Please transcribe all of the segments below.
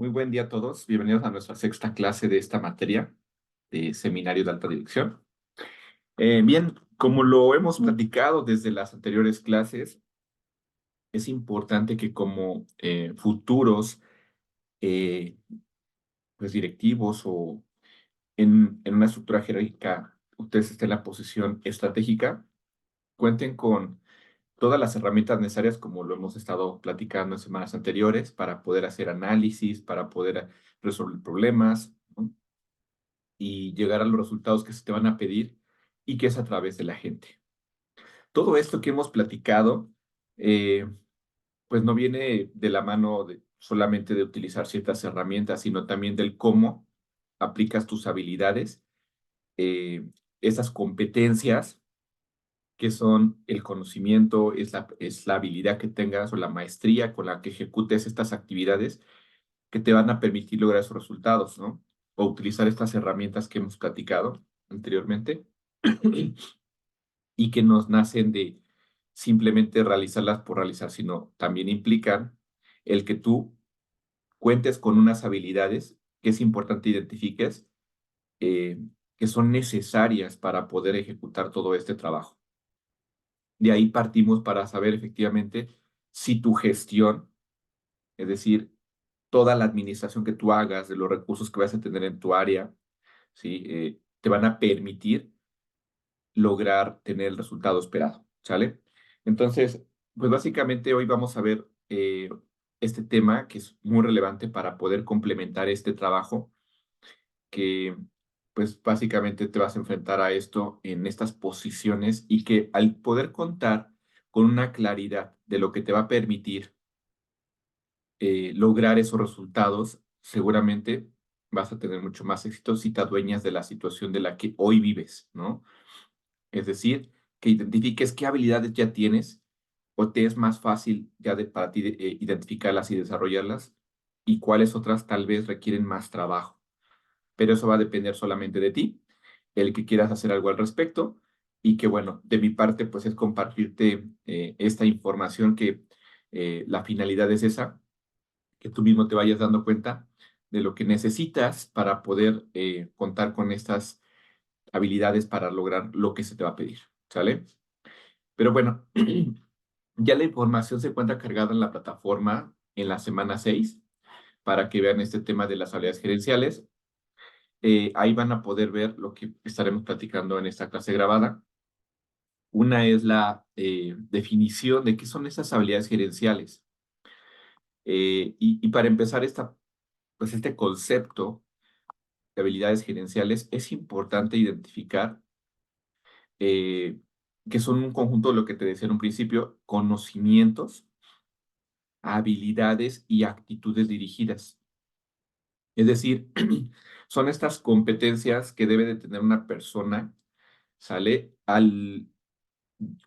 Muy buen día a todos. Bienvenidos a nuestra sexta clase de esta materia de Seminario de Alta Dirección. Bien, como lo hemos platicado desde las anteriores clases, es importante que como futuros eh, pues directivos o en una estructura jerárquica, ustedes estén en la posición estratégica, cuenten con todas las herramientas necesarias, como lo hemos estado platicando en semanas anteriores, para poder hacer análisis, para poder resolver problemas, ¿no? Y llegar a los resultados que se te van a pedir y que es a través de la gente. Todo esto que hemos platicado, eh, pues no viene de la mano solamente de utilizar ciertas herramientas, sino también del cómo aplicas tus habilidades, eh, esas competencias que son el conocimiento, es la habilidad que tengas o la maestría con la que ejecutes estas actividades que te van a permitir lograr esos resultados, ¿no? O utilizar estas herramientas que hemos platicado anteriormente y que nos nacen de simplemente realizarlas por realizar, sino también implican el que tú cuentes con unas habilidades que es importante identifiques, eh, que son necesarias para poder ejecutar todo este trabajo. De ahí partimos para saber efectivamente si tu gestión, es decir, toda la administración que tú hagas de los recursos que vas a tener en tu área, ¿sí? Te van a permitir lograr tener el resultado esperado, ¿sale? Entonces, pues básicamente hoy vamos a ver este tema que es muy relevante para poder complementar este trabajo que pues básicamente te vas a enfrentar a esto en estas posiciones y que al poder contar con una claridad de lo que te va a permitir lograr esos resultados, seguramente vas a tener mucho más éxito si te adueñas de la situación de la que hoy vives, ¿no? Es decir, que identifiques qué habilidades ya tienes o te es más fácil ya para ti identificarlas y desarrollarlas y cuáles otras tal vez requieren más trabajo. Pero eso va a depender solamente de ti, el que quieras hacer algo al respecto y que bueno, de mi parte pues es compartirte esta información que la finalidad es esa, que tú mismo te vayas dando cuenta de lo que necesitas para poder contar con estas habilidades para lograr lo que se te va a pedir, ¿sale? Pero bueno, ya la información se encuentra cargada en la plataforma en la semana 6 para que vean este tema de las habilidades gerenciales. Ahí van a poder ver lo que estaremos platicando en esta clase grabada. Una es la definición de qué son esas habilidades gerenciales. Y para empezar pues este concepto de habilidades gerenciales, es importante identificar eh, que son un conjunto de lo que te decía en un principio, conocimientos, habilidades y actitudes dirigidas. Es decir, son estas competencias que debe de tener una persona, ¿sale? Al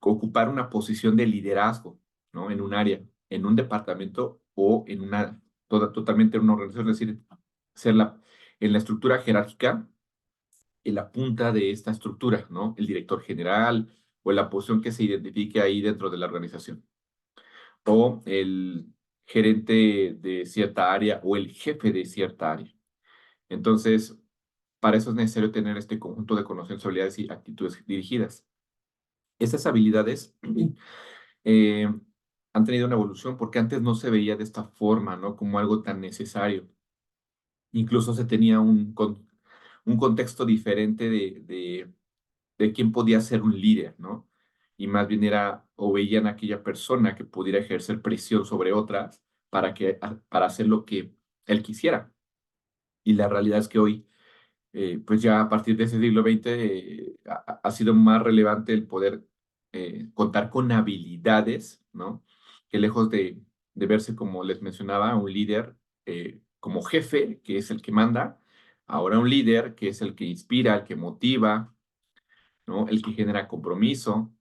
ocupar una posición de liderazgo, ¿no? En un área, en un departamento o en totalmente en una organización, es decir, ser en la estructura jerárquica, en la punta de esta estructura, ¿no? El director general o la posición que se identifique ahí dentro de la organización. O el gerente de cierta área o el jefe de cierta área. Entonces, para eso es necesario tener este conjunto de conocimientos, habilidades y actitudes dirigidas. Estas habilidades eh, han tenido una evolución porque antes no se veía de esta forma, ¿no? Como algo tan necesario. Incluso se tenía un contexto diferente de quién podía ser un líder, ¿no? Y más bien era o veían a aquella persona que pudiera ejercer presión sobre otras para hacer lo que él quisiera. Y la realidad es que hoy, pues ya a partir de ese siglo XX, ha sido más relevante el poder contar con habilidades, ¿no? Que lejos de verse, como les mencionaba, un líder como jefe, que es el que manda, ahora un líder que es el que inspira, el que motiva, ¿no? El que genera compromiso.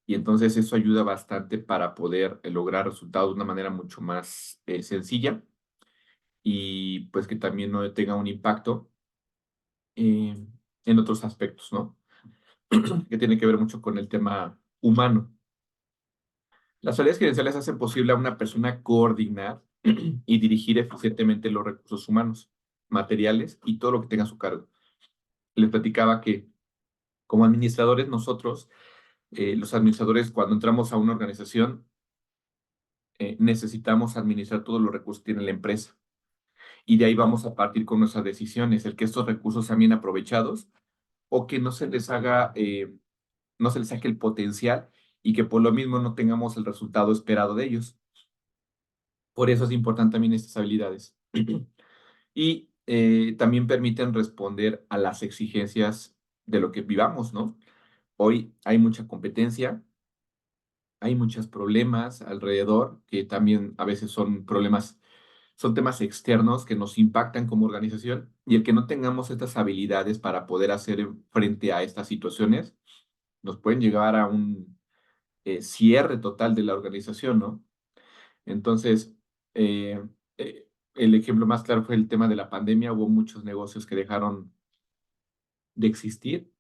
Y entonces eso ayuda bastante para poder lograr resultados de una manera mucho más sencilla y pues que también no tenga un impacto eh, en otros aspectos, ¿no? Que tiene que ver mucho con el tema humano. Las habilidades gerenciales hacen posible a una persona coordinar. y dirigir eficientemente los recursos humanos, materiales y todo lo que tenga a su cargo. Les platicaba que como administradores nosotros, los administradores, cuando entramos a una organización, necesitamos administrar todos los recursos que tiene la empresa. Y de ahí vamos a partir con nuestras decisiones, el que estos recursos sean bien aprovechados o que no se les haga, no se les saque el potencial y que por lo mismo no tengamos el resultado esperado de ellos. Por eso es importante también estas habilidades. Y también permiten responder a las exigencias de lo que vivamos, ¿no? Hoy hay mucha competencia, hay muchos problemas alrededor, que también a veces son problemas, son temas externos que nos impactan como organización, y el que no tengamos estas habilidades para poder hacer frente a estas situaciones, nos pueden llevar a un cierre total de la organización, ¿no? Entonces, eh, el ejemplo más claro fue el tema de la pandemia. Hubo muchos negocios que dejaron de existir,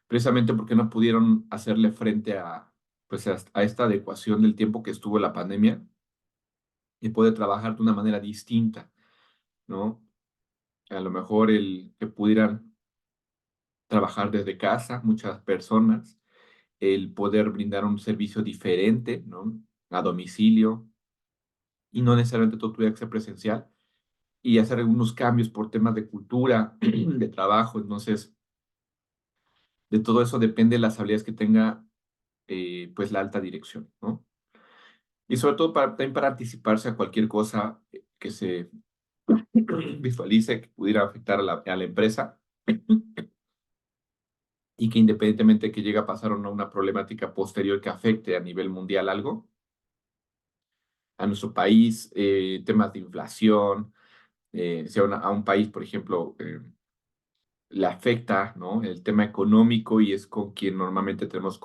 precisamente porque no pudieron hacerle frente a, pues, a esta adecuación del tiempo que estuvo la pandemia y poder trabajar de una manera distinta, ¿no? A lo mejor el que pudieran trabajar desde casa, muchas personas, el poder brindar un servicio diferente, ¿no? A domicilio y no necesariamente todo tuviera que ser presencial y hacer algunos cambios por temas de cultura, de trabajo. Entonces, de todo eso depende las habilidades que tenga pues la alta dirección, ¿no? Y sobre todo también para anticiparse a cualquier cosa que se visualice que pudiera afectar a la empresa y que independientemente de que llegue a pasar o no una problemática posterior que afecte a nivel mundial algo, a nuestro país, temas de inflación, si a, a un país, por ejemplo, le afecta, ¿no? El tema económico y es con quien normalmente tenemos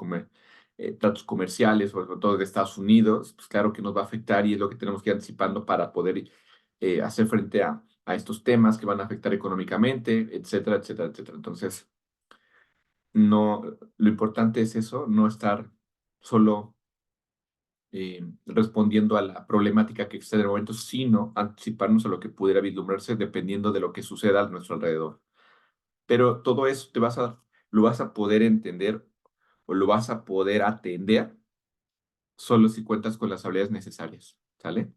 tratos comerciales, sobre todo de Estados Unidos, pues claro que nos va a afectar y es lo que tenemos que ir anticipando para poder hacer frente a estos temas que van a afectar económicamente, etcétera, etcétera, etcétera. Entonces, no, lo importante es eso, no estar solo respondiendo a la problemática que existe en el momento, sino anticiparnos a lo que pudiera vislumbrarse dependiendo de lo que suceda a nuestro alrededor. Pero todo eso lo vas a poder entender o lo vas a poder atender solo si cuentas con las habilidades necesarias, ¿sale?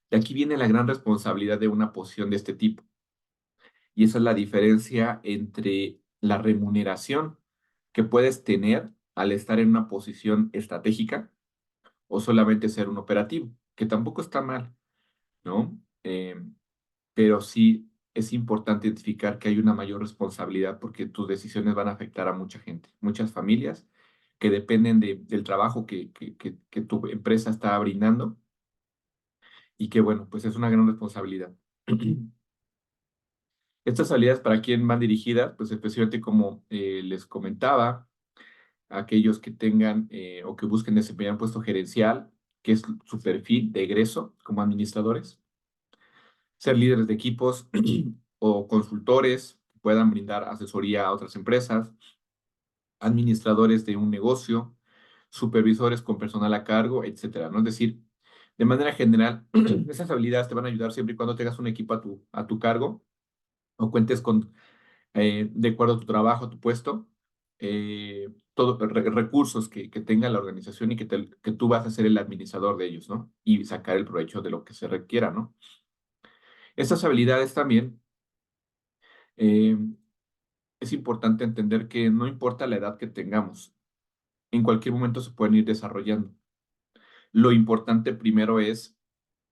De aquí viene la gran responsabilidad de una posición de este tipo. Y esa es la diferencia entre la remuneración que puedes tener al estar en una posición estratégica o solamente ser un operativo, que tampoco está mal, ¿no? Pero sí es importante identificar que hay una mayor responsabilidad porque tus decisiones van a afectar a mucha gente, muchas familias que dependen del trabajo que tu empresa está brindando y que, bueno, pues es una gran responsabilidad. Estas habilidades para quién van dirigidas, pues especialmente como les comentaba, aquellos que tengan o que busquen desempeñar un puesto gerencial, que es su perfil de egreso como administradores, ser líderes de equipos o consultores que puedan brindar asesoría a otras empresas, administradores de un negocio, supervisores con personal a cargo, etcétera, ¿no? Es decir, de manera general, esas habilidades te van a ayudar siempre y cuando tengas un equipo a tu cargo o cuentes con, de acuerdo a tu trabajo, a tu puesto, todo, recursos que tenga la organización y que tú vas a ser el administrador de ellos, ¿no? Y sacar el provecho de lo que se requiera, ¿no? Estas habilidades también eh, es importante entender que no importa la edad que tengamos, en cualquier momento se pueden ir desarrollando. Lo importante primero es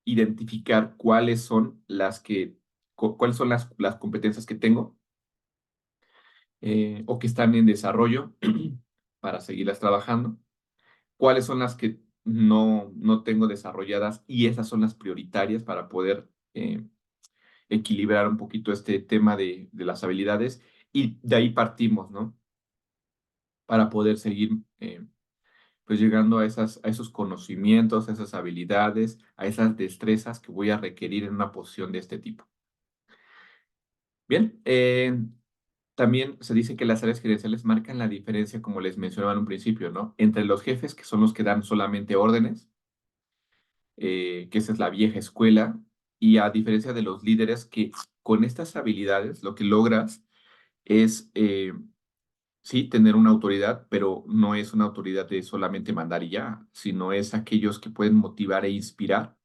identificar cuáles son cuáles son las competencias que tengo o que están en desarrollo para seguirlas trabajando, cuáles son las que no tengo desarrolladas y esas son las prioritarias para poder equilibrar un poquito este tema de las habilidades y de ahí partimos, ¿no? Para poder seguir pues llegando a a esos conocimientos, a esas habilidades, a esas destrezas que voy a requerir en una posición de este tipo. Bien, también se dice que las áreas gerenciales marcan la diferencia, como les mencionaba en un principio, ¿no? Entre los jefes, que son los que dan solamente órdenes, que esa es la vieja escuela, y a diferencia de los líderes que con estas habilidades lo que logras es, sí, tener una autoridad, pero no es una autoridad de solamente mandar y ya, sino es aquellos que pueden motivar e inspirar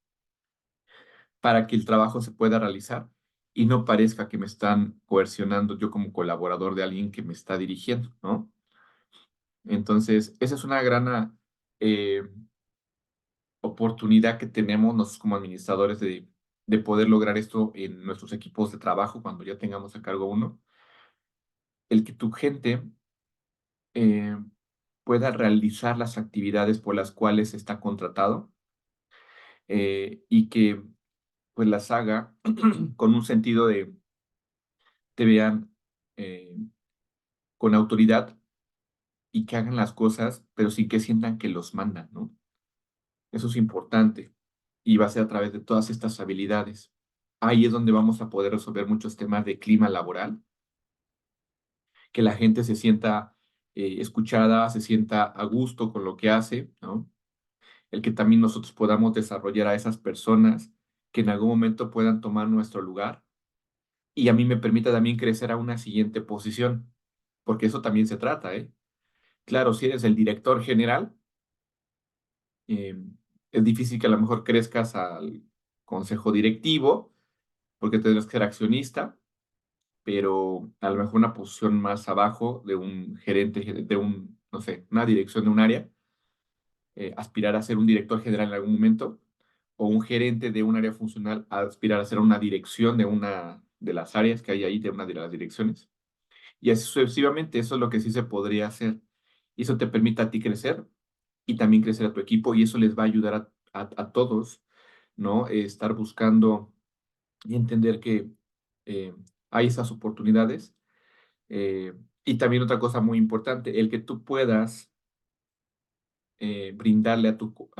para que el trabajo se pueda realizar y no parezca que me están coercionando yo como colaborador de alguien que me está dirigiendo, ¿no? Entonces, esa es una gran eh, oportunidad que tenemos nosotros como administradores de poder lograr esto en nuestros equipos de trabajo cuando ya tengamos a cargo uno, el que tu gente eh, pueda realizar las actividades por las cuales está contratado y que pues las haga con un sentido de te vean eh, con autoridad y que hagan las cosas, pero sin que sientan que los mandan, ¿no? Eso es importante y va a ser a través de todas estas habilidades. Ahí es donde vamos a poder resolver muchos temas de clima laboral, que la gente se sienta escuchada, se sienta a gusto con lo que hace, ¿no? El que también nosotros podamos desarrollar a esas personas que en algún momento puedan tomar nuestro lugar y a mí me permita también crecer a una siguiente posición, porque eso también se trata, ¿eh? Claro, si eres el director general, eh, es difícil que a lo mejor crezcas al consejo directivo, porque tendrás que ser accionista, pero a lo mejor una posición más abajo de un gerente, de un, no sé, una dirección de un área, aspirar a ser un director general en algún momento, o un gerente de un área funcional, aspirar a ser una dirección de una de las áreas que hay ahí, de una de las direcciones. Y así sucesivamente, eso es lo que sí se podría hacer. Y eso te permite a ti crecer y también crecer a tu equipo y eso les va a ayudar a todos, ¿no? Estar buscando y entender que eh, hay esas oportunidades. eh, y también otra cosa muy importante, el que tú puedas brindarle a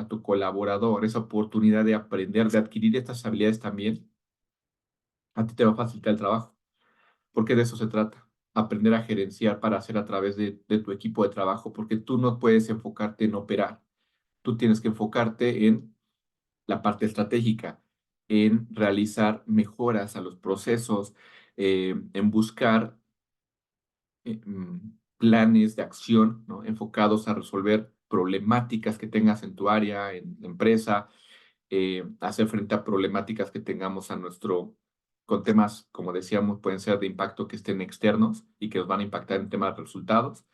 tu colaborador esa oportunidad de aprender, de adquirir estas habilidades también, a ti te va a facilitar el trabajo, porque de eso se trata. Aprender a gerenciar para hacer a través de tu equipo de trabajo, porque tú no puedes enfocarte en operar, tú tienes que enfocarte en la parte estratégica, en realizar mejoras a los procesos, en buscar planes de acción, ¿no? Enfocados a resolver problemáticas que tengas en tu área, en la empresa, hacer frente a problemáticas que tengamos con temas, como decíamos, pueden ser de impacto que estén externos y que nos van a impactar en temas de resultados.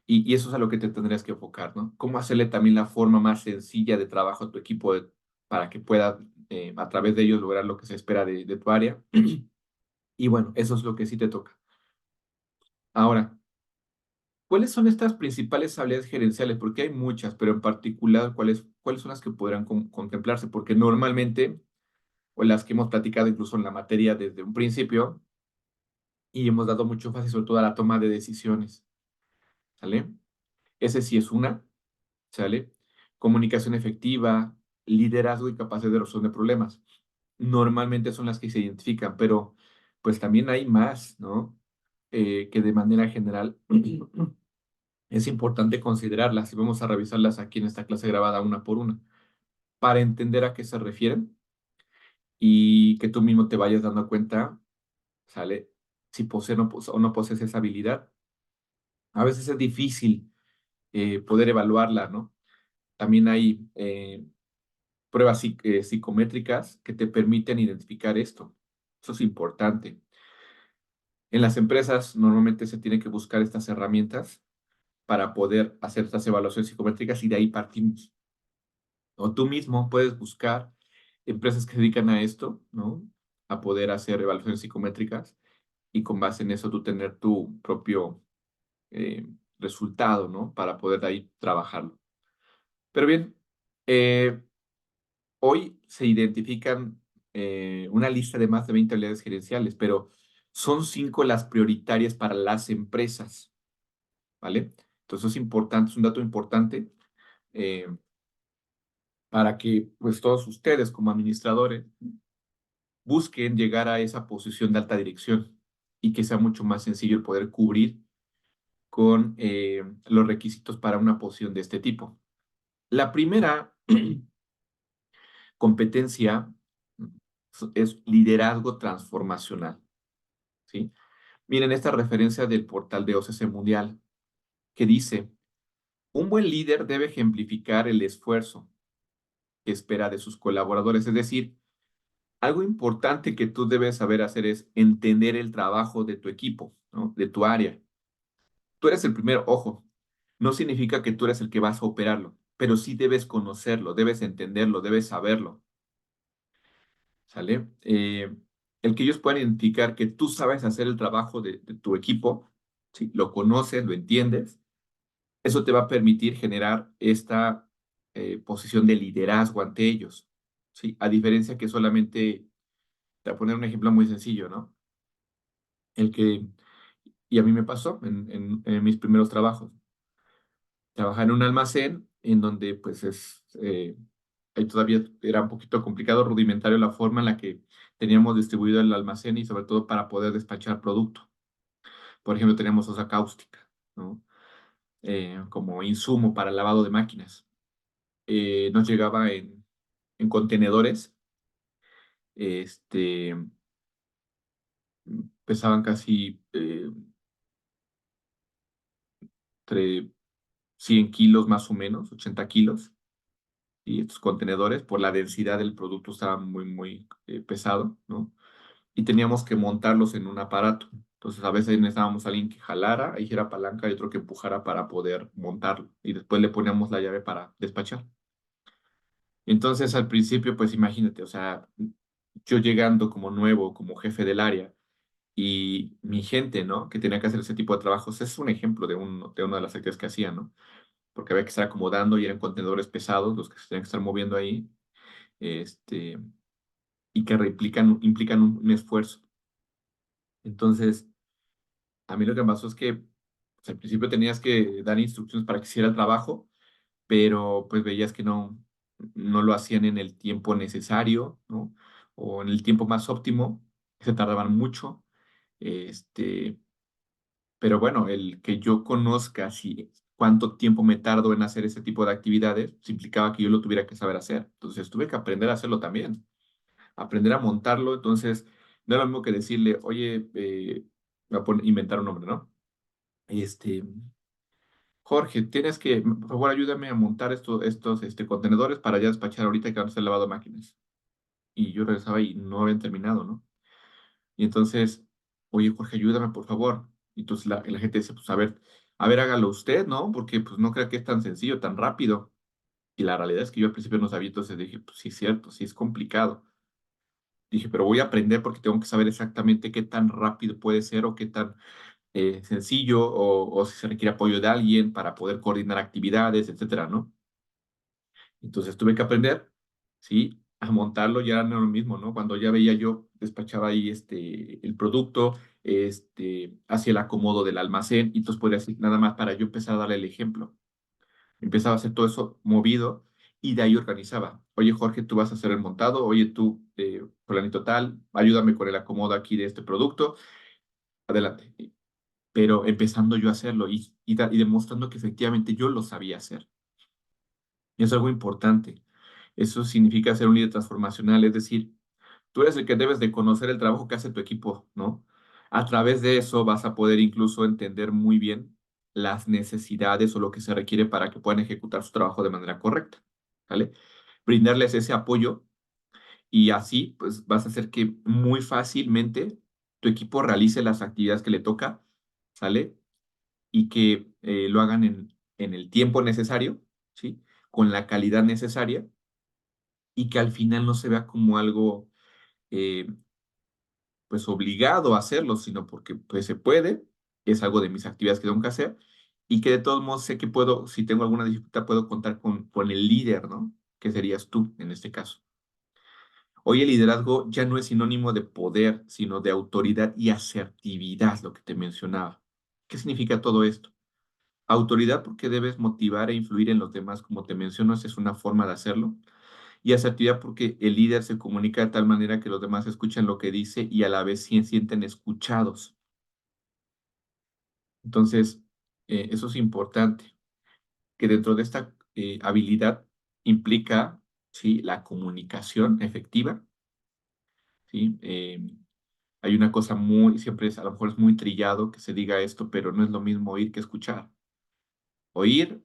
Y eso es a lo que te tendrías que enfocar, ¿no? Cómo hacerle también la forma más sencilla de trabajo a tu equipo para que pueda, a través de ellos, lograr lo que se espera de tu área. Y bueno, eso es lo que sí te toca. Ahora, ¿cuáles son estas principales habilidades gerenciales? Porque hay muchas, pero en particular, ¿cuáles son las que podrán contemplarse? Porque normalmente, o las que hemos platicado incluso en la materia desde un principio, y hemos dado mucho énfasis sobre todo a la toma de decisiones, ¿sale? Ese sí es una. ¿Sale? Comunicación efectiva, liderazgo y capacidad de resolución de problemas. Normalmente son las que se identifican, pero pues también hay más, ¿no? Que de manera general es importante considerarlas y vamos a revisarlas aquí en esta clase grabada una por una para entender a qué se refieren y que tú mismo te vayas dando cuenta, ¿sale? Si posees o no posees esa habilidad. A veces es difícil poder evaluarla, ¿no? También hay pruebas psicométricas que te permiten identificar esto. Eso es importante. En las empresas normalmente se tiene que buscar estas herramientas para poder hacer estas evaluaciones psicométricas y de ahí partimos. O tú mismo puedes buscar empresas que se dedican a esto, ¿no? A poder hacer evaluaciones psicométricas y con base en eso tú tener tu propio resultado, ¿no? Para poder de ahí trabajarlo. Pero bien, eh, hoy se identifican una lista de más de 20 habilidades gerenciales, pero son 5 las prioritarias para las empresas, ¿vale? Entonces es importante, es un dato importante eh, para que pues todos ustedes como administradores busquen llegar a esa posición de alta dirección y que sea mucho más sencillo el poder cubrir con los requisitos para una posición de este tipo. La primera Competencia es liderazgo transformacional, ¿sí? Miren esta referencia del portal de OCC Mundial, que dice, un buen líder debe ejemplificar el esfuerzo que espera de sus colaboradores. Es decir, algo importante que tú debes saber hacer es entender el trabajo de tu equipo, ¿no? De tu área. Tú eres el primero, ojo, no significa que tú eres el que vas a operarlo, pero sí debes conocerlo, debes entenderlo, debes saberlo, ¿sale? El que ellos puedan identificar que tú sabes hacer el trabajo de tu equipo, ¿sí? Lo conoces, lo entiendes, eso te va a permitir generar esta posición de liderazgo ante ellos, ¿sí? A diferencia que solamente, te voy a poner un ejemplo muy sencillo, ¿no? El que, y a mí me pasó en mis primeros trabajos. Trabajaba en un almacén en donde pues ahí todavía era un poquito complicado, rudimentario la forma en la que teníamos distribuido el almacén y sobre todo para poder despachar producto. Por ejemplo, teníamos sosa cáustica, ¿no? Como insumo para el lavado de máquinas. Nos llegaba en contenedores, este, pesaban casi entre 100 kilos más o menos, 80 kilos. Y estos contenedores, por la densidad del producto, estaba muy, muy pesado, ¿no? Y teníamos que montarlos en un aparato. Entonces, a veces necesitábamos a alguien que jalara, hiciera palanca y otro que empujara para poder montarlo. Y después le poníamos la llave para despachar. Entonces, al principio, pues imagínate, o sea, yo llegando como nuevo, como jefe del área, y mi gente, ¿no? Que tenía que hacer ese tipo de trabajos, es un ejemplo de una de las actividades que hacía, ¿no? Porque había que estar acomodando y eran contenedores pesados los que se tenían que estar moviendo ahí, este, y que implican un esfuerzo. Entonces, a mí lo que me pasó es que pues, al principio tenías que dar instrucciones para que hiciera el trabajo, pero pues veías que no lo hacían en el tiempo necesario, ¿no? O en el tiempo más óptimo, se tardaban mucho. Este, pero bueno, el que yo conozca si cuánto tiempo me tardo en hacer ese tipo de actividades, pues, implicaba que yo lo tuviera que saber hacer. Entonces tuve que aprender a hacerlo también, aprender a montarlo. Entonces, no es lo mismo que decirle, oye, voy a inventar un nombre, ¿no? Este, Jorge, tienes que, por favor, ayúdame a montar estos contenedores para ya despachar ahorita que van a ser lavado de máquinas. Y yo regresaba y no habían terminado, ¿no? Y entonces, oye, Jorge, ayúdame, por favor. Y entonces la gente dice, pues a ver, hágalo usted, ¿no? Porque pues no creo que es tan sencillo, tan rápido. Y la realidad es que yo al principio no sabía, entonces dije, pues sí, es cierto, sí es complicado. Dije, pero voy a aprender porque tengo que saber exactamente qué tan rápido puede ser o qué tan sencillo o si se requiere apoyo de alguien para poder coordinar actividades, etcétera, ¿no? Entonces tuve que aprender, ¿sí? A montarlo, ya no era lo mismo, ¿no? Cuando ya veía yo, despachaba ahí el producto, hacía el acomodo del almacén, y entonces podía decir nada más para yo empezar a darle el ejemplo. Empezaba a hacer todo eso movido y de ahí organizaba. Oye, Jorge, tú vas a hacer el montado, oye, tú, fulanito tal, ayúdame con el acomodo aquí de este producto, adelante. Pero empezando yo a hacerlo y demostrando que efectivamente yo lo sabía hacer. Y es algo importante. Eso significa ser un líder transformacional, es decir, tú eres el que debes de conocer el trabajo que hace tu equipo, ¿no? A través de eso vas a poder incluso entender muy bien las necesidades o lo que se requiere para que puedan ejecutar su trabajo de manera correcta, ¿vale? Brindarles ese apoyo y así pues vas a hacer que muy fácilmente tu equipo realice las actividades que le toca, ¿sale? Y que lo hagan en el tiempo necesario, ¿sí? Con la calidad necesaria y que al final no se vea como algo eh, pues obligado a hacerlo, sino porque pues se puede, es algo de mis actividades que tengo que hacer y que de todos modos sé que puedo, si tengo alguna dificultad, puedo contar con el líder, ¿no? Que serías tú en este caso. Hoy el liderazgo ya no es sinónimo de poder, sino de autoridad y asertividad, lo que te mencionaba. ¿Qué significa todo esto? Autoridad porque debes motivar e influir en los demás, como te menciono, esa es una forma de hacerlo. Y asertividad porque el líder se comunica de tal manera que los demás escuchan lo que dice y a la vez se sienten escuchados. Entonces, eso es importante, que dentro de esta habilidad implica, ¿sí? La comunicación efectiva, ¿sí? Hay una cosa muy, siempre es, a lo mejor es muy trillado que se diga esto, pero no es lo mismo oír que escuchar. Oír,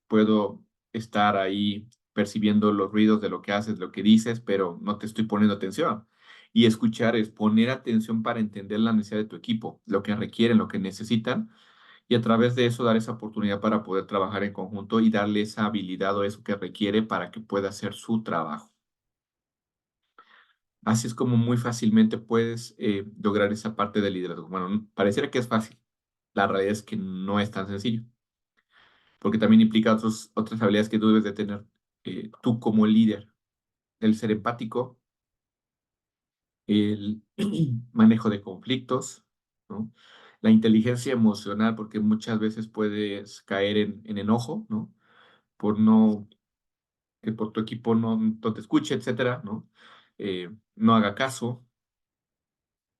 puedo estar ahí percibiendo los ruidos de lo que haces, lo que dices, pero no te estoy poniendo atención. Y escuchar es poner atención para entender la necesidad de tu equipo, lo que requieren, lo que necesitan, y a través de eso dar esa oportunidad para poder trabajar en conjunto y darle esa habilidad o eso que requiere para que pueda hacer su trabajo. Así es como muy fácilmente puedes lograr esa parte del liderazgo. Bueno, pareciera que es fácil. La realidad es que no es tan sencillo, porque también implica otras habilidades que tú debes de tener tú como líder. El ser empático, el manejo de conflictos, ¿no? La inteligencia emocional, porque muchas veces puedes caer en enojo, ¿no? Por no, que por tu equipo no te escuche, etcétera, ¿no? No haga caso,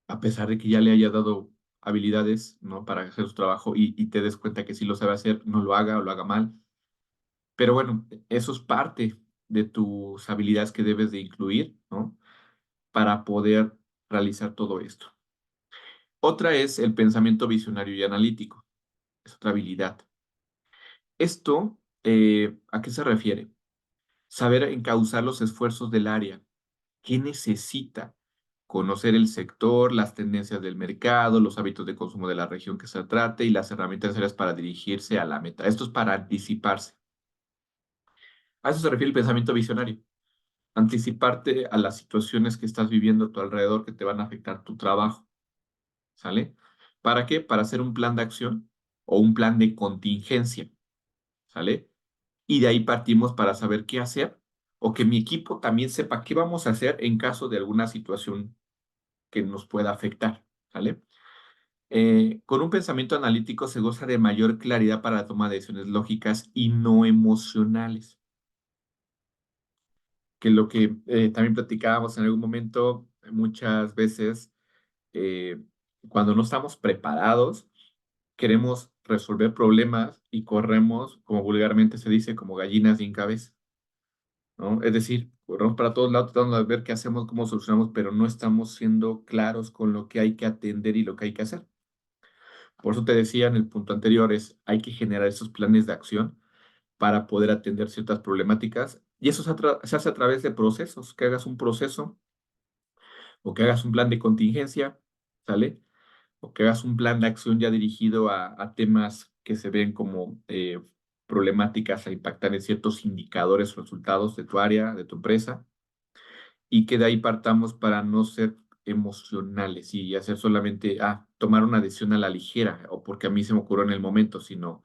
a pesar de que ya le haya dado habilidades, ¿no? Para hacer su trabajo y te des cuenta que sí lo sabe hacer, no lo haga o lo haga mal. Pero bueno, eso es parte de tus habilidades que debes de incluir, ¿no? Para poder realizar todo esto. Otra es el pensamiento visionario y analítico. Es otra habilidad. Esto, ¿a qué se refiere? Saber encauzar los esfuerzos del área. ¿Qué necesita? Conocer el sector, las tendencias del mercado, los hábitos de consumo de la región que se trate y las herramientas necesarias para dirigirse a la meta. Esto es para anticiparse. A eso se refiere el pensamiento visionario. Anticiparte a las situaciones que estás viviendo a tu alrededor que te van a afectar tu trabajo. ¿Sale? ¿Para qué? Para hacer un plan de acción o un plan de contingencia. ¿Sale? Y de ahí partimos para saber qué hacer o que mi equipo también sepa qué vamos a hacer en caso de alguna situación que nos pueda afectar. ¿Sale? Con un pensamiento analítico se goza de mayor claridad para la toma de decisiones lógicas y no emocionales, que lo que también platicábamos en algún momento, muchas veces eh, cuando no estamos preparados, queremos resolver problemas y corremos, como vulgarmente se dice, como gallinas sin cabeza, ¿no? Es decir, corremos para todos lados tratando de ver qué hacemos, cómo solucionamos, pero no estamos siendo claros con lo que hay que atender y lo que hay que hacer. Por eso te decía en el punto anterior, hay que generar esos planes de acción para poder atender ciertas problemáticas y eso se hace a través de procesos, que hagas un proceso o que hagas un plan de contingencia, ¿sale? O que hagas un plan de acción ya dirigido a temas que se ven como problemáticas a impactar en ciertos indicadores o resultados de tu área, de tu empresa, y que de ahí partamos para no ser emocionales y hacer solamente, tomar una decisión a la ligera o porque a mí se me ocurrió en el momento, sino,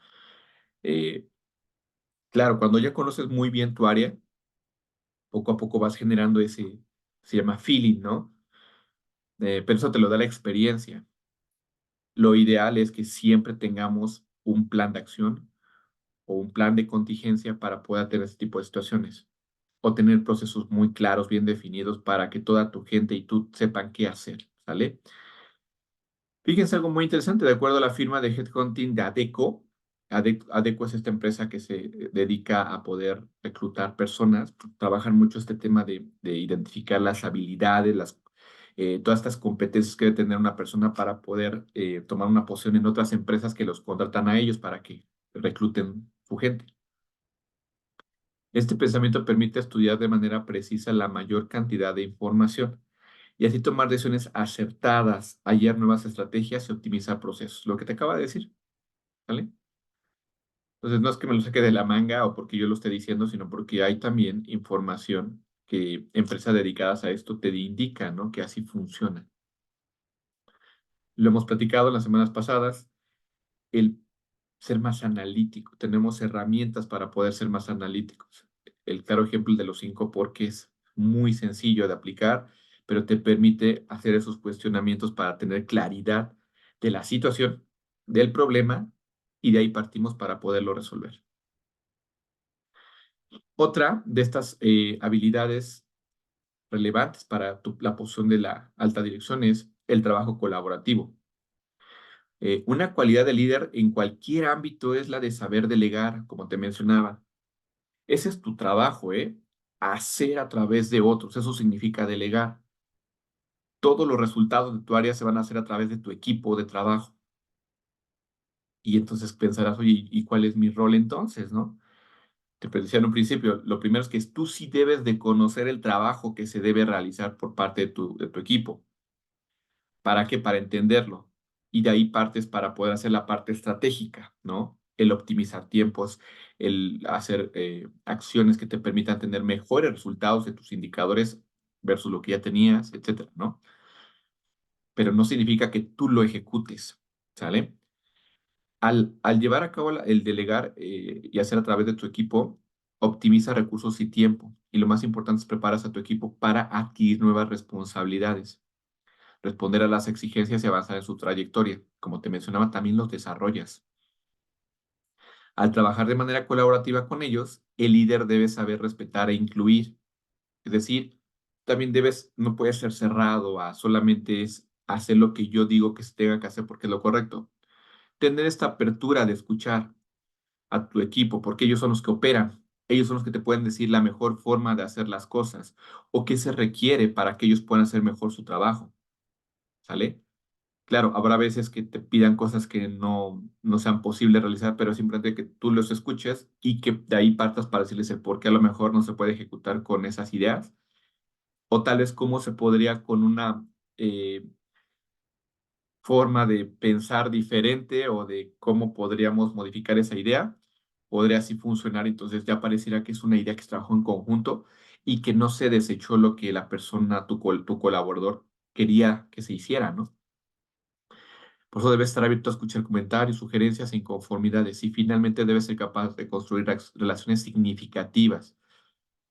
eh, claro, cuando ya conoces muy bien tu área, poco a poco vas generando ese, se llama feeling, ¿no? Pero eso te lo da la experiencia. Lo ideal es que siempre tengamos un plan de acción o un plan de contingencia para poder tener este tipo de situaciones. O tener procesos muy claros, bien definidos para que toda tu gente y tú sepan qué hacer, ¿sale? Fíjense algo muy interesante, de acuerdo a la firma de headhunting de Adecco, Adecco es esta empresa que se dedica a poder reclutar personas, trabajan mucho este tema de identificar las habilidades, todas estas competencias que debe tener una persona para poder tomar una posición en otras empresas que los contratan a ellos para que recluten su gente. Este pensamiento permite estudiar de manera precisa la mayor cantidad de información y así tomar decisiones acertadas, hallar nuevas estrategias y optimizar procesos. Lo que te acaba de decir, ¿vale? Entonces, no es que me lo saque de la manga o porque yo lo esté diciendo, sino porque hay también información que empresas dedicadas a esto te indican, ¿no? Que así funciona. Lo hemos platicado en las semanas pasadas, el ser más analítico. Tenemos herramientas para poder ser más analíticos. El claro ejemplo de los 5 porque es muy sencillo de aplicar, pero te permite hacer esos cuestionamientos para tener claridad de la situación, del problema, y de ahí partimos para poderlo resolver. Otra de estas habilidades relevantes para la posición de la alta dirección es el trabajo colaborativo. Una cualidad de líder en cualquier ámbito es la de saber delegar, como te mencionaba. Ese es tu trabajo, ¿eh? hacer a través de otros. Eso significa delegar. Todos los resultados de tu área se van a hacer a través de tu equipo de trabajo. Y entonces pensarás, oye, ¿y cuál es mi rol entonces, no? Te decía en un principio, lo primero es que tú sí debes de conocer el trabajo que se debe realizar por parte de tu equipo. ¿Para qué? Para entenderlo. Y de ahí partes para poder hacer la parte estratégica, ¿no? El optimizar tiempos, el hacer acciones que te permitan tener mejores resultados de tus indicadores versus lo que ya tenías, etcétera, ¿no? Pero no significa que tú lo ejecutes, ¿sale? Al llevar a cabo el delegar y hacer a través de tu equipo, optimiza recursos y tiempo. Y lo más importante es preparas a tu equipo para adquirir nuevas responsabilidades, responder a las exigencias y avanzar en su trayectoria. Como te mencionaba, también los desarrollas. Al trabajar de manera colaborativa con ellos, el líder debe saber respetar e incluir. Es decir, también no puedes ser cerrado a solamente es hacer lo que yo digo que se tenga que hacer porque es lo correcto. Tener esta apertura de escuchar a tu equipo, porque ellos son los que operan. Ellos son los que te pueden decir la mejor forma de hacer las cosas o qué se requiere para que ellos puedan hacer mejor su trabajo. ¿Sale? Claro, habrá veces que te pidan cosas que no sean posibles realizar, pero simplemente que tú los escuches y que de ahí partas para decirles el por qué a lo mejor no se puede ejecutar con esas ideas, o tal vez cómo se podría con una forma de pensar diferente o de cómo podríamos modificar esa idea, podría así funcionar. Entonces ya pareciera que es una idea que se trabajó en conjunto y que no se desechó lo que la persona, tu colaborador, quería que se hiciera, ¿no? Por eso debes estar abierto a escuchar comentarios, sugerencias e inconformidades y finalmente debes ser capaz de construir relaciones significativas,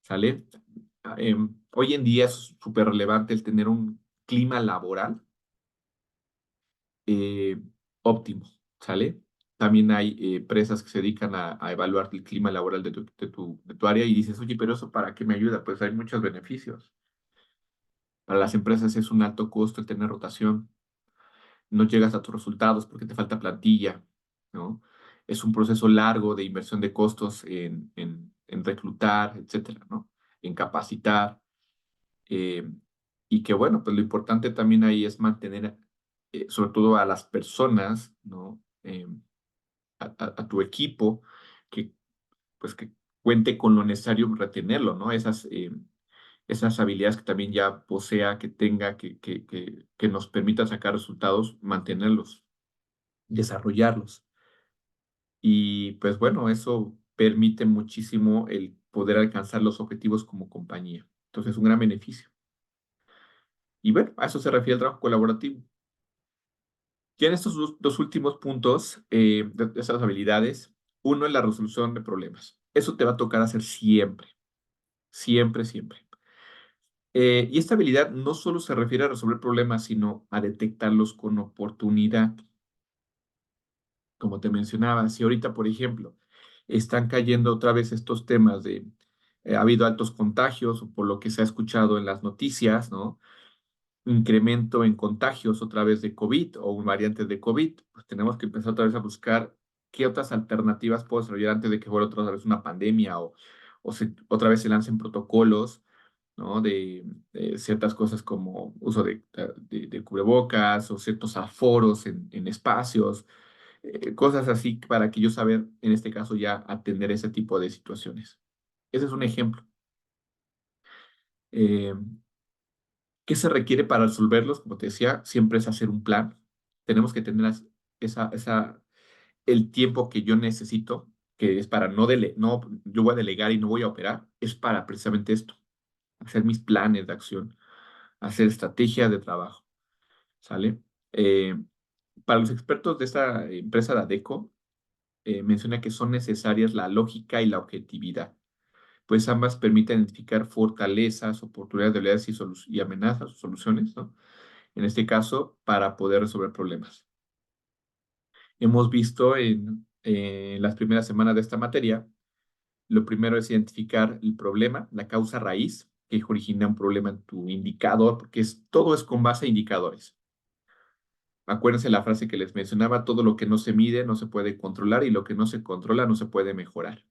¿sale? Hoy en día es súper relevante el tener un clima laboral eh, óptimo, ¿sale? También hay empresas que se dedican a evaluar el clima laboral de tu área y dices, oye, pero ¿eso para qué me ayuda? Pues hay muchos beneficios. Para las empresas es un alto costo el tener rotación, no llegas a tus resultados porque te falta plantilla, ¿no? Es un proceso largo de inversión de costos en reclutar, etcétera, ¿no? En capacitar. eh, y que bueno, pues lo importante también ahí es mantener, sobre todo a las personas, ¿no? A tu equipo, que pues que cuente con lo necesario retenerlo, ¿no? Esas habilidades que también ya posea, que tenga, que nos permita sacar resultados, mantenerlos, desarrollarlos. Y pues bueno, eso permite muchísimo el poder alcanzar los objetivos como compañía. Entonces, es un gran beneficio. Y bueno, a eso se refiere el trabajo colaborativo. Ya en estos dos últimos puntos de esas habilidades, uno es la resolución de problemas. Eso te va a tocar hacer siempre, siempre, siempre. Y esta habilidad no solo se refiere a resolver problemas, sino a detectarlos con oportunidad. Como te mencionaba, si ahorita, por ejemplo, están cayendo otra vez estos temas de, ha habido altos contagios, o por lo que se ha escuchado en las noticias, ¿no? Incremento en contagios otra vez de COVID o variantes de COVID, pues tenemos que empezar otra vez a buscar qué otras alternativas puedo desarrollar antes de que vuelva otra vez una pandemia otra vez se lancen protocolos, ¿no? De ciertas cosas como uso de cubrebocas o ciertos aforos en espacios, cosas así para que yo saber, en este caso, ya atender ese tipo de situaciones. Ese es un ejemplo. Eh, ¿Qué se requiere para resolverlos? Como te decía, siempre es hacer un plan. Tenemos que tener el tiempo que yo necesito, que es para no, yo voy a delegar y no voy a operar, es para precisamente esto, hacer mis planes de acción, hacer estrategias de trabajo, ¿sale? Eh, para los expertos de esta empresa de ADECO, menciona que son necesarias la lógica y la objetividad, pues ambas permiten identificar fortalezas, oportunidades, debilidades y amenazas o soluciones, ¿no? En este caso, para poder resolver problemas. Hemos visto en las primeras semanas de esta materia, lo primero es identificar el problema, la causa raíz que origina un problema en tu indicador, porque todo es con base a indicadores. Acuérdense la frase que les mencionaba, todo lo que no se mide no se puede controlar y lo que no se controla no se puede mejorar.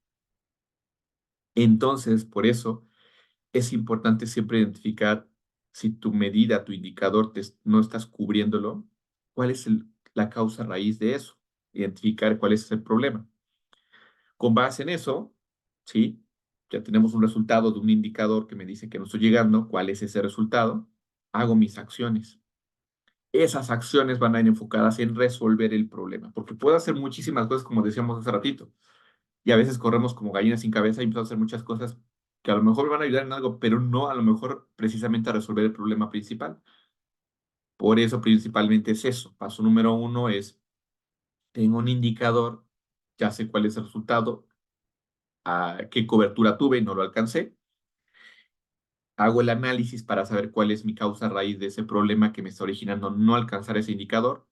Entonces, por eso es importante siempre identificar si tu medida, tu indicador, no estás cubriéndolo, cuál es la causa raíz de eso, identificar cuál es el problema. Con base en eso, ¿sí? Ya tenemos un resultado de un indicador que me dice que no estoy llegando, cuál es ese resultado, hago mis acciones. Esas acciones van a ir enfocadas en resolver el problema, porque puedo hacer muchísimas cosas, como decíamos hace ratito, y a veces corremos como gallinas sin cabeza y empezamos a hacer muchas cosas que a lo mejor me van a ayudar en algo, pero no a lo mejor precisamente a resolver el problema principal. Por eso principalmente es eso. Paso número uno es, tengo un indicador, ya sé cuál es el resultado, a qué cobertura tuve y no lo alcancé. Hago el análisis para saber cuál es mi causa raíz de ese problema que me está originando no alcanzar ese indicador.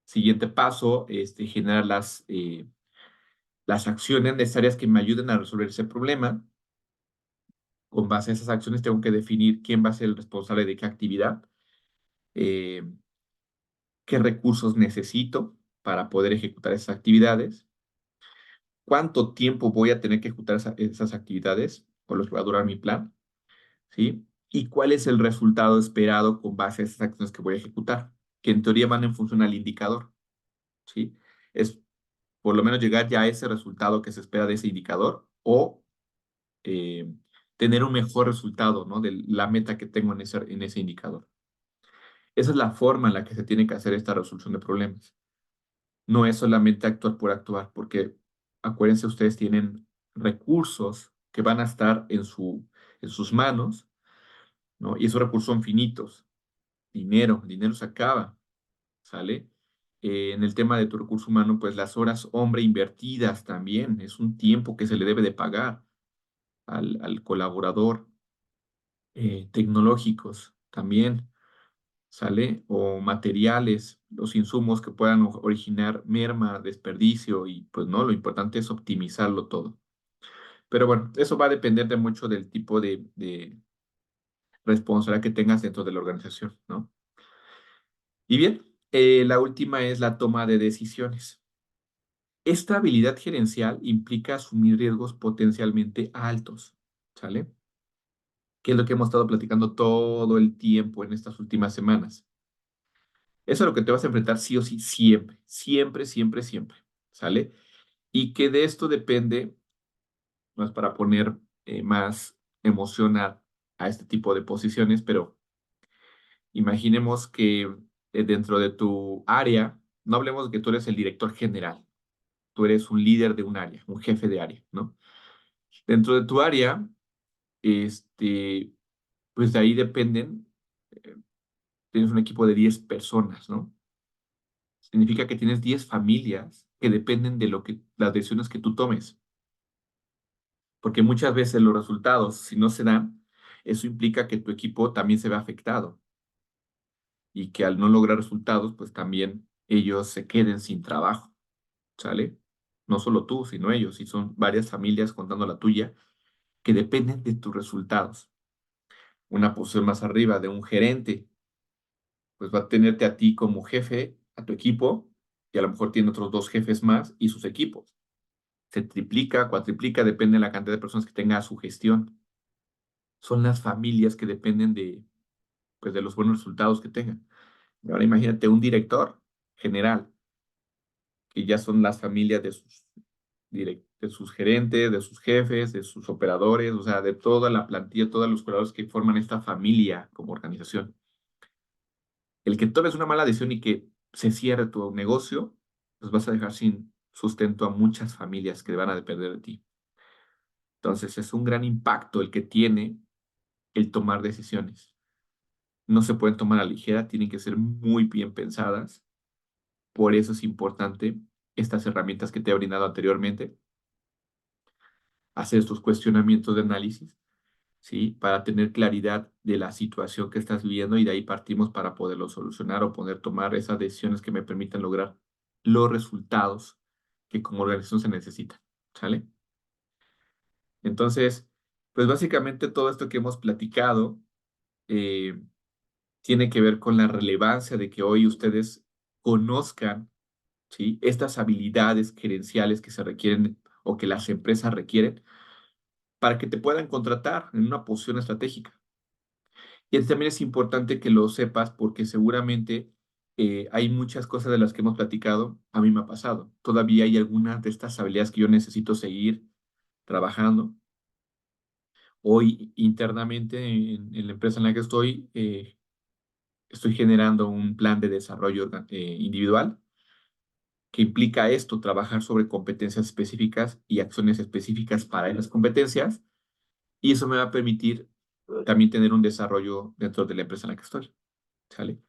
Siguiente paso, generar las acciones necesarias que me ayuden a resolver ese problema. Con base a esas acciones tengo que definir quién va a ser el responsable de qué actividad, eh, qué recursos necesito para poder ejecutar esas actividades, cuánto tiempo voy a tener que ejecutar esas actividades por lo que va a durar mi plan, ¿sí? Y cuál es el resultado esperado con base a esas acciones que voy a ejecutar, que en teoría van en función al indicador, ¿sí? Es por lo menos llegar ya a ese resultado que se espera de ese indicador o eh, tener un mejor resultado, ¿no? De la meta que tengo en ese indicador. Esa es la forma en la que se tiene que hacer esta resolución de problemas. No es solamente actuar por actuar, porque acuérdense, ustedes tienen recursos que van a estar en sus manos, ¿no? Y esos recursos son finitos. El dinero se acaba, ¿sale? En el tema de tu recurso humano, pues las horas hombre invertidas también es un tiempo que se le debe de pagar al colaborador, tecnológicos también, ¿sale? O materiales, los insumos que puedan originar merma, desperdicio y pues no, lo importante es optimizarlo todo. Pero bueno, eso va a depender de mucho del tipo de responsabilidad que tengas dentro de la organización, ¿no? Y bien, la última es la toma de decisiones. Esta habilidad gerencial implica asumir riesgos potencialmente altos, ¿sale? Que es lo que hemos estado platicando todo el tiempo en estas últimas semanas. Eso es lo que te vas a enfrentar sí o sí, siempre, siempre, siempre, siempre, ¿sale? Y que de esto depende, no es para poner más emoción a este tipo de posiciones, pero imaginemos que dentro de tu área, no hablemos de que tú eres el director general, tú eres un líder de un área, un jefe de área, ¿no? Dentro de tu área, este, pues de ahí dependen, eh, tienes un equipo de 10 personas, ¿no? Significa que tienes 10 familias que dependen de las decisiones que tú tomes, porque muchas veces los resultados, si no se dan, eso implica que tu equipo también se ve afectado y que al no lograr resultados, pues también ellos se queden sin trabajo, ¿sale? No solo tú, sino ellos, y son varias familias contando la tuya que dependen de tus resultados. Una posición más arriba de un gerente, pues va a tenerte a ti como jefe, a tu equipo, y a lo mejor tiene otros dos jefes más y sus equipos. Se triplica, cuatriplica, depende de la cantidad de personas que tenga a su gestión. Son las familias que dependen pues, de los buenos resultados que tengan. Y ahora imagínate un director general, que ya son las familias de sus gerentes, de sus jefes, de sus operadores, o sea, de toda la plantilla, todos los operadores que forman esta familia como organización. El que tomes una mala decisión y que se cierre tu negocio, pues vas a dejar sin sustento a muchas familias que van a depender de ti. Entonces es un gran impacto el que tiene el tomar decisiones. No se pueden tomar a la ligera, tienen que ser muy bien pensadas. Por eso es importante estas herramientas que te he brindado anteriormente, hacer estos cuestionamientos de análisis, ¿sí? Para tener claridad de la situación que estás viviendo y de ahí partimos para poderlo solucionar o poder tomar esas decisiones que me permitan lograr los resultados que como organización se necesitan, ¿sale? Entonces, pues básicamente todo esto que hemos platicado, eh, tiene que ver con la relevancia de que hoy ustedes conozcan, ¿sí? Estas habilidades gerenciales que se requieren o que las empresas requieren para que te puedan contratar en una posición estratégica. Y también es importante que lo sepas porque seguramente hay muchas cosas de las que hemos platicado, a mí me ha pasado. Todavía hay algunas de estas habilidades que yo necesito seguir trabajando. Hoy internamente en la empresa en la que estoy generando un plan de desarrollo individual que implica esto, trabajar sobre competencias específicas y acciones específicas para esas competencias, y eso me va a permitir también tener un desarrollo dentro de la empresa en la que estoy, ¿sale?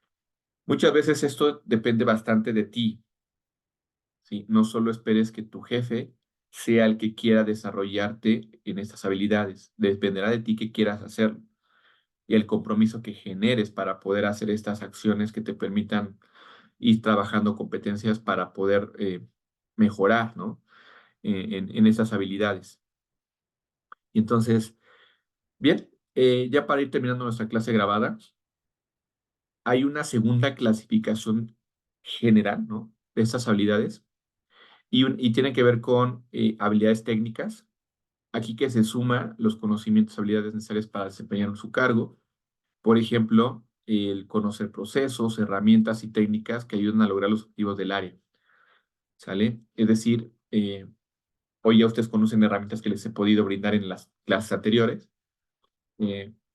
Muchas veces esto depende bastante de ti, ¿sí? No solo esperes que tu jefe sea el que quiera desarrollarte en estas habilidades, dependerá de ti que quieras hacerlo y el compromiso que generes para poder hacer estas acciones que te permitan ir trabajando competencias para poder mejorar, ¿no? En esas habilidades. Y entonces, bien, ya para ir terminando nuestra clase grabada, hay una segunda clasificación general, ¿no? De estas habilidades y tiene que ver con habilidades técnicas. Aquí que se suma los conocimientos, habilidades necesarias para desempeñar su cargo. Por ejemplo, el conocer procesos, herramientas y técnicas que ayudan a lograr los objetivos del área, ¿sale? Es decir, hoy ya ustedes conocen herramientas que les he podido brindar en las clases anteriores,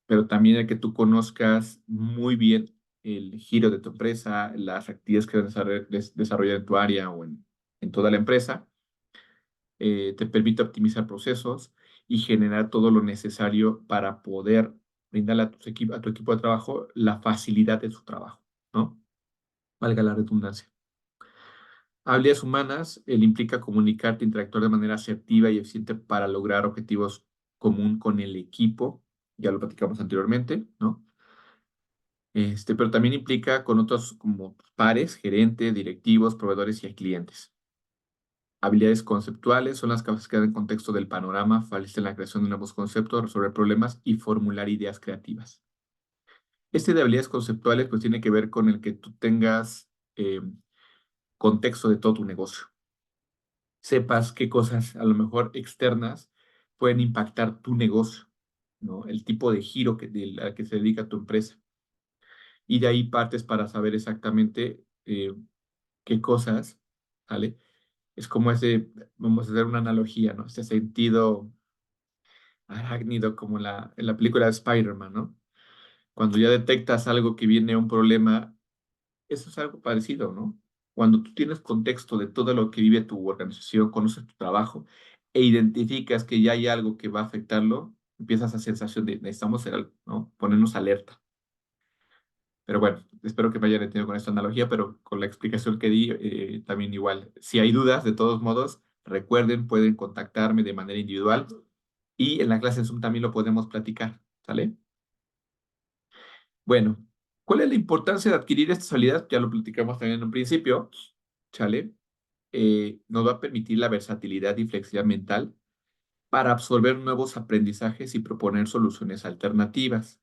pero también el que tú conozcas muy bien el giro de tu empresa, las actividades que vas a desarrollar en tu área o en toda la empresa, te permite optimizar procesos y generar todo lo necesario para poder brindarle a tu equipo de trabajo la facilidad de su trabajo, ¿no? Valga la redundancia. Habilidades humanas, implica comunicarte, interactuar de manera asertiva y eficiente para lograr objetivos común con el equipo, ya lo platicamos anteriormente, ¿no? Pero también implica con otros como pares, gerentes, directivos, proveedores y clientes. Habilidades conceptuales son las capaces que dan contexto del panorama, facilitan la creación de nuevos conceptos, resolver problemas y formular ideas creativas. De habilidades conceptuales pues tiene que ver con el que tú tengas contexto de todo tu negocio. Sepas qué cosas a lo mejor externas pueden impactar tu negocio, ¿no? El tipo de giro al que se dedica tu empresa. Y de ahí partes para saber exactamente qué cosas, ¿vale? Es como vamos a hacer una analogía, ¿no? Este sentido arácnido como en la película de Spider-Man, ¿no? Cuando ya detectas algo que viene un problema, eso es algo parecido, ¿no? Cuando tú tienes contexto de todo lo que vive tu organización, conoces tu trabajo e identificas que ya hay algo que va a afectarlo, empiezas a sensación de necesitamos hacer algo, ¿no? Ponernos alerta. Pero bueno, espero que me hayan entendido con esta analogía, pero con la explicación que di, también igual. Si hay dudas, de todos modos, recuerden, pueden contactarme de manera individual y en la clase en Zoom también lo podemos platicar, ¿sale? Bueno, ¿cuál es la importancia de adquirir estas habilidades? Ya lo platicamos también en un principio, ¿sale? Nos va a permitir la versatilidad y flexibilidad mental para absorber nuevos aprendizajes y proponer soluciones alternativas.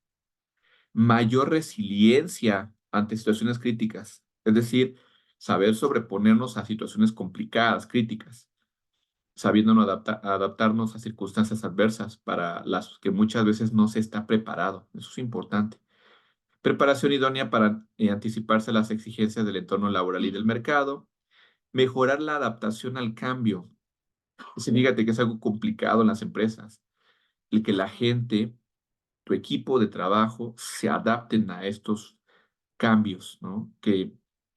Mayor resiliencia ante situaciones críticas, es decir, saber sobreponernos a situaciones complicadas, críticas, sabiéndonos adaptarnos a circunstancias adversas para las que muchas veces no se está preparado. Eso es importante. Preparación idónea para anticiparse a las exigencias del entorno laboral y del mercado. Mejorar la adaptación al cambio. Fíjate que es algo complicado en las empresas. El que la gente, tu equipo de trabajo, se adapten a estos cambios, ¿no? Que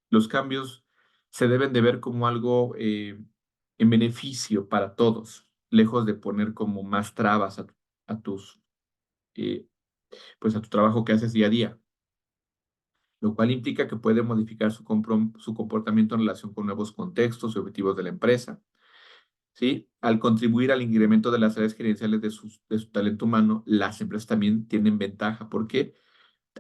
los cambios se deben de ver como algo en beneficio para todos, lejos de poner como más trabas a tus, eh, pues a tu trabajo que haces día a día, lo cual implica que puede modificar su comportamiento en relación con nuevos contextos y objetivos de la empresa, ¿sí? Al contribuir al incremento de las áreas gerenciales de su talento humano, las empresas también tienen ventaja porque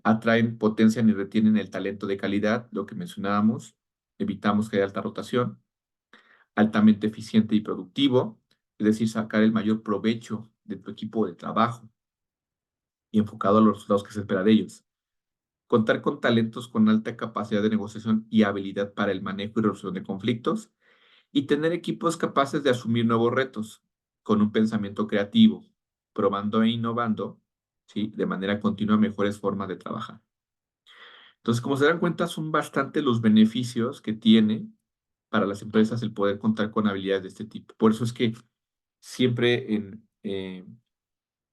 atraen, potencian y retienen el talento de calidad, lo que mencionábamos, evitamos que haya alta rotación, altamente eficiente y productivo, es decir, sacar el mayor provecho de tu equipo de trabajo y enfocado a los resultados que se espera de ellos. Contar con talentos con alta capacidad de negociación y habilidad para el manejo y resolución de conflictos y tener equipos capaces de asumir nuevos retos con un pensamiento creativo. probando e innovando, ¿sí? De manera continua mejores formas de trabajar. Entonces, como se dan cuenta, son bastante los beneficios que tiene para las empresas el poder contar con habilidades de este tipo. Por eso es que siempre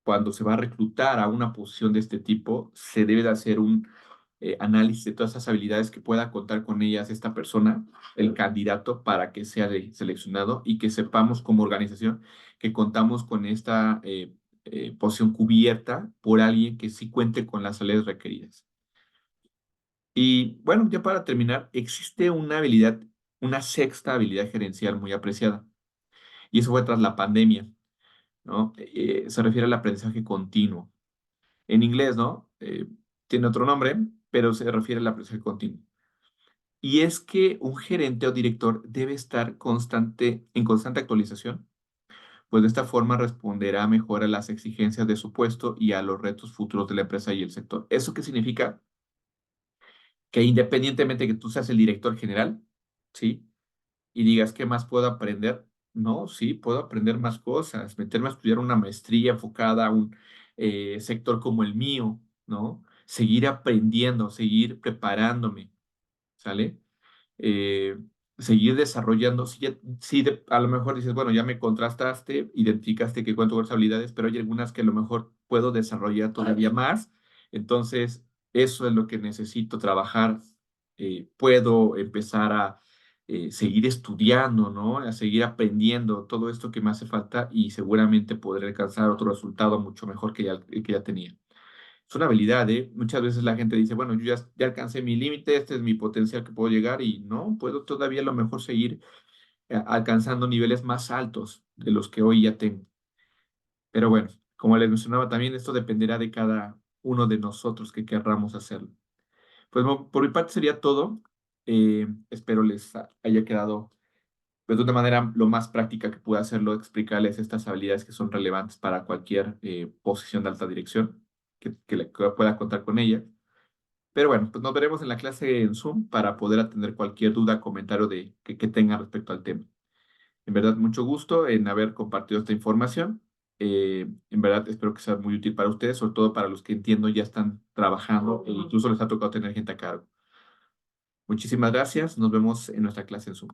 cuando se va a reclutar a una posición de este tipo, se debe de hacer un análisis de todas esas habilidades que pueda contar con ellas esta persona, el candidato, para que sea seleccionado y que sepamos como organización que contamos con esta posición cubierta por alguien que sí cuente con las habilidades requeridas. Y bueno, ya para terminar, existe una habilidad, una sexta habilidad gerencial muy apreciada, y eso fue tras la pandemia, ¿no? Se refiere al aprendizaje continuo. En inglés, ¿no? Tiene otro nombre, pero se refiere al aprendizaje continuo. Y es que un gerente o director debe estar en constante actualización, pues de esta forma responderá mejor a las exigencias de su puesto y a los retos futuros de la empresa y el sector. ¿Eso qué significa? Que independientemente que tú seas el director general, ¿sí? Y digas, ¿qué más puedo aprender? No, sí, puedo aprender más cosas, meterme a estudiar una maestría enfocada a un sector como el mío, ¿no? Seguir aprendiendo, seguir preparándome, ¿sale? eh, Seguir desarrollando. A lo mejor dices, bueno, ya me contrastaste, identificaste que cuento con esas habilidades, pero hay algunas que a lo mejor puedo desarrollar todavía más. Entonces, eso es lo que necesito trabajar. Puedo empezar a seguir estudiando, ¿no? A seguir aprendiendo todo esto que me hace falta y seguramente podré alcanzar otro resultado mucho mejor el que ya tenía. Es una habilidad, ¿eh? Muchas veces la gente dice, bueno, yo ya alcancé mi límite, este es mi potencial que puedo llegar y no, puedo todavía a lo mejor seguir alcanzando niveles más altos de los que hoy ya tengo. Pero bueno, como les mencionaba también, esto dependerá de cada uno de nosotros que querramos hacerlo. Pues por mi parte sería todo. Espero les haya quedado pues, de una manera lo más práctica que pueda hacerlo, explicarles estas habilidades que son relevantes para cualquier posición de alta dirección que pueda contar con ella. Pero bueno, pues nos veremos en la clase en Zoom para poder atender cualquier duda, comentario que tengan respecto al tema. En verdad, mucho gusto en haber compartido esta información. En verdad, espero que sea muy útil para ustedes, sobre todo para los que entiendo ya están trabajando e incluso les ha tocado tener gente a cargo. Muchísimas gracias. Nos vemos en nuestra clase en Zoom.